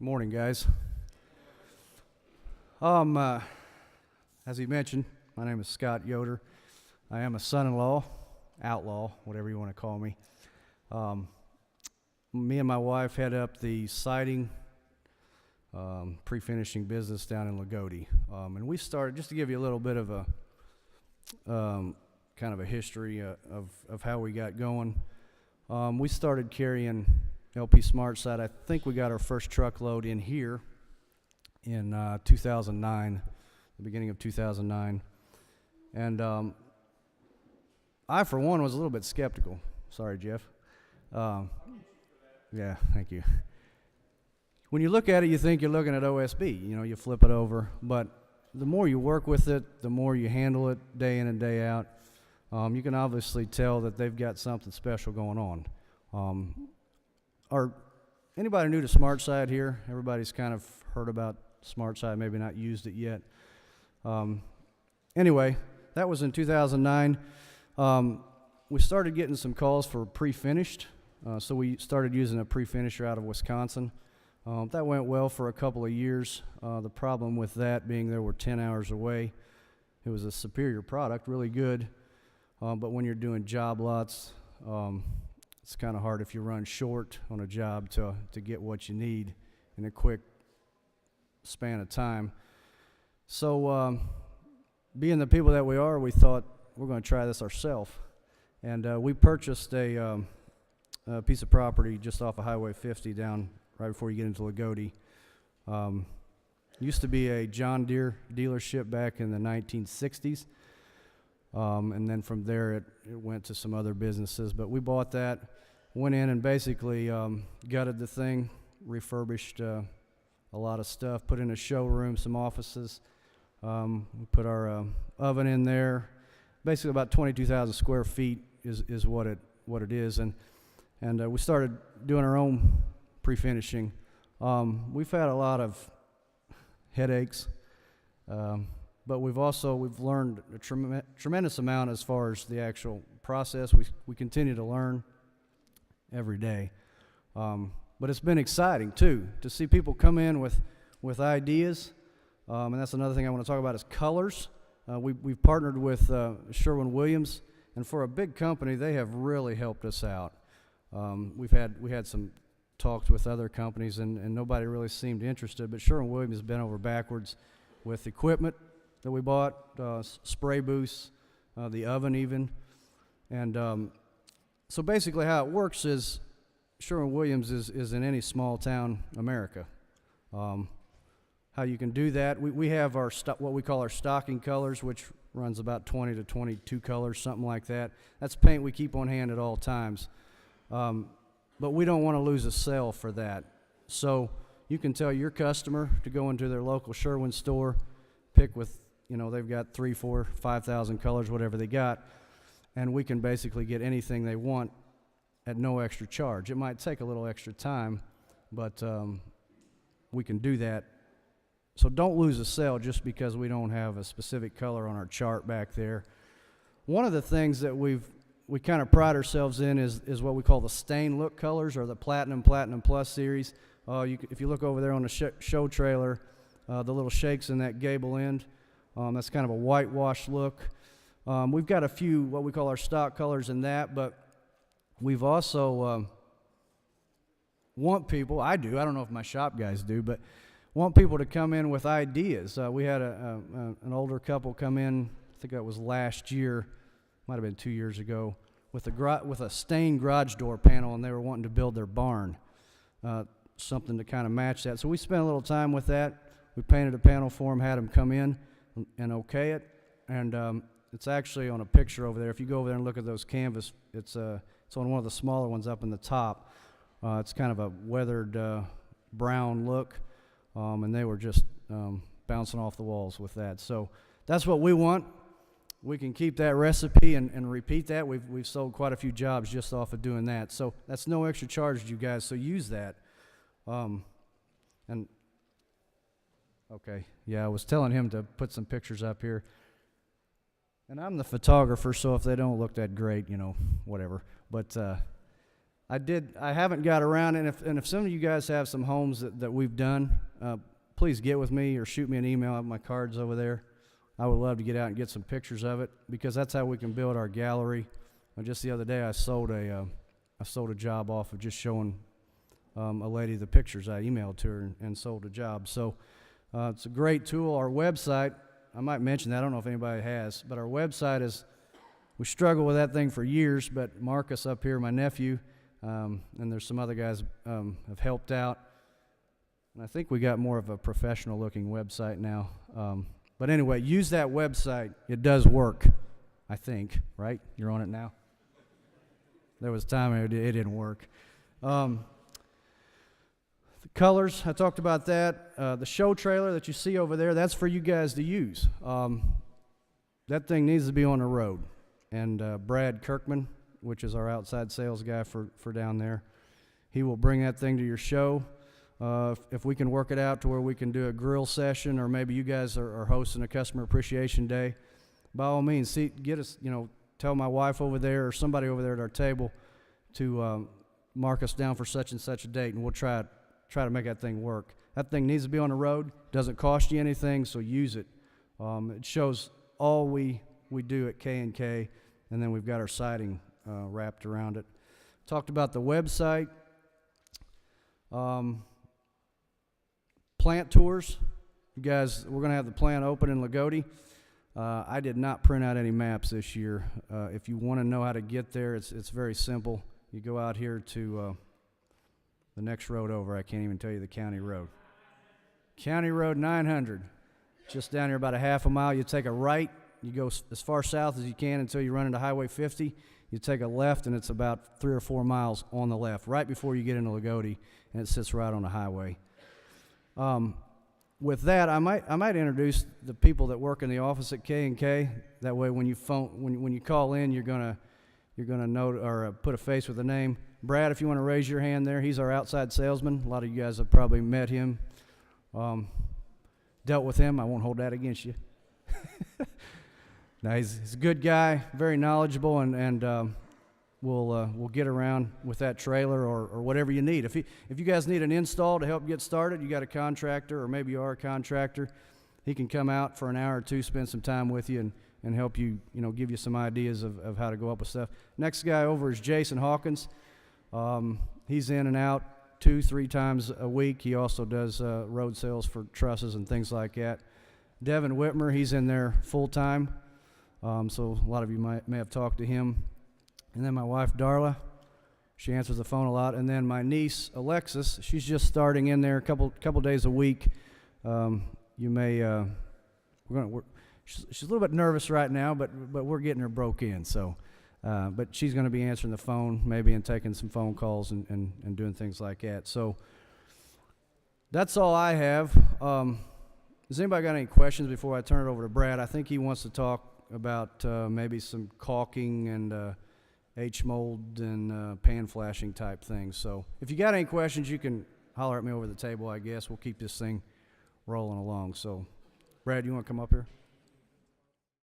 Morning, guys. As he mentioned, my name is Scott Yoder. I am a son-in-law, outlaw, whatever you want to call me. Me and my wife head up the siding prefinishing business down in Lagodi. And we started, just to give you a little bit of a kind of a history of how we got going. We started carrying LP Smart Side. I think we got our first truckload in here in 2009, the beginning of 2009. And I, for one, was a little bit skeptical. Sorry, Jeff. Yeah, thank you. When you look at it, you think you're looking at OSB. You know, you flip it over. But the more you work with it, the more you handle it day in and day out, you can obviously tell that they've got something special going on. Anybody new to SmartSide here? Everybody's kind of heard about SmartSide, maybe not used it yet. Anyway, that was in 2009. We started getting some calls for pre-finished, so we started using a pre-finisher out of Wisconsin. That went well for a couple of years. The problem with that being they were 10 hours away. It was a superior product, really good, but when you're doing job lots, it's kind of hard if you run short on a job to get what you need in a quick span of time. So being the people that we are, we thought we're going to try this ourselves. And we purchased a piece of property just off of Highway 50 down right before you get into Lagodi. Used to be a John Deere dealership back in the 1960s. And then from there it went to some other businesses. But we bought that, went in and basically gutted the thing, refurbished a lot of stuff, put in a showroom, some offices. We put our oven in there. Basically about 22,000 square feet is what it is. And we started doing our own pre-finishing. We've had a lot of headaches. But we've learned a tremendous amount as far as the actual process. We continue to learn every day. But it's been exciting, too, to see people come in with ideas. And that's another thing I want to talk about is colors. We've partnered with Sherwin-Williams, and for a big company, they have really helped us out. We had some talks with other companies, and nobody really seemed interested, but Sherwin-Williams has been over backwards with equipment that we bought, spray booths, the oven even. And so basically how it works is Sherwin-Williams is in any small town America. How you can do that, we have our what we call our stocking colors, which runs about 20 to 22 colors, something like that. That's paint we keep on hand at all times. But we don't want to lose a sale for that. So you can tell your customer to go into their local Sherwin store, pick with, they've got 3, 4, 5,000 colors, whatever they got, and we can basically get anything they want at no extra charge. It might take a little extra time, but we can do that. So don't lose a sale just because we don't have a specific color on our chart back there. One of the things that we kind of pride ourselves in is what we call the stain look colors, or the Platinum Plus series. If you look over there on the show trailer, the little shakes in that gable end, that's kind of a whitewash look. We've got a few what we call our stock colors in that, but we've also want people, I don't know if my shop guys do, but want people to come in with ideas. We had an older couple come in, I think that was last year, might have been 2 years ago, with a stained garage door panel, and they were wanting to build their barn, something to kind of match that. So we spent a little time with that. We painted a panel for them, had them come in and okay it, and it's actually on a picture over there. If you go over there and look at those canvas, it's on one of the smaller ones up in the top. It's kind of a weathered brown look, and they were just bouncing off the walls with that. So that's what we want. We can keep that recipe and repeat that. We've sold quite a few jobs just off of doing that. So that's no extra charge to you guys, so use that. And okay, yeah, I was telling him to put some pictures up here. And I'm the photographer, so if they don't look that great, whatever. But I haven't got around, and if some of you guys have some homes that we've done, please get with me or shoot me an email. I have my cards over there. I would love to get out and get some pictures of it, because that's how we can build our gallery. Just the other day, I sold a job off of just showing a lady the pictures. I emailed to her and sold a job. So it's a great tool. Our website, I might mention that. I don't know if anybody has, but our website is, we struggled with that thing for years, but Marcus up here, my nephew, and there's some other guys have helped out. And I think we got more of a professional-looking website now. But anyway, use that website. It does work, I think, right? You're on it now? There was a time it didn't work. The colors, I talked about that. The show trailer that you see over there, that's for you guys to use. That thing needs to be on the road. And Brad Kirkman, which is our outside sales guy for down there, he will bring that thing to your show. If we can work it out to where we can do a grill session, or maybe you guys are hosting a customer appreciation day, by all means, get us, tell my wife over there or somebody over there at our table to mark us down for such and such a date, and we'll try to make that thing work. That thing needs to be on the road. Doesn't cost you anything, so use it. It shows all we do at K&K, and then we've got our siding wrapped around it. Talked about the website. Plant tours. You guys, we're going to have the plant open in Lagodi. I did not print out any maps this year. If you want to know how to get there, it's very simple. You go out here to the next road over. I can't even tell you the county road. County Road 900. Just down here about a half a mile. You take a right. You go as far south as you can until you run into Highway 50. You take a left, and it's about 3 or 4 miles on the left, right before you get into Lagodi, and it sits right on the highway. With that, I might introduce the people that work in the office at K&K. That way, when you when you call in, you're gonna note or put a face with a name. Brad, if you want to raise your hand there, he's our outside salesman. A lot of you guys have probably met him, dealt with him. I won't hold that against you. No, he's a good guy, very knowledgeable, and we'll get around with that trailer or whatever you need. If you guys need an install to help get started, you got a contractor, or maybe you are a contractor, he can come out for an hour or two, spend some time with you, and help you, give you some ideas of how to go up with stuff. Next guy over is Jason Hawkins. He's in and out 2-3 times a week. He also does road sales for trusses and things like that. Devin Whitmer, he's in there full time. So a lot of you may have talked to him. And then my wife, Darla, she answers the phone a lot. And then my niece, Alexis, she's just starting in there a couple days a week. You may, she's a little bit nervous right now, but we're getting her broke in. So, but she's going to be answering the phone maybe and taking some phone calls and doing things like that. So that's all I have. Has anybody got any questions before I turn it over to Brad? I think he wants to talk about maybe some caulking and H-mold and pan flashing type things. So if you got any questions, you can holler at me over the table, I guess. We'll keep this thing rolling along. So, Brad, you want to come up here?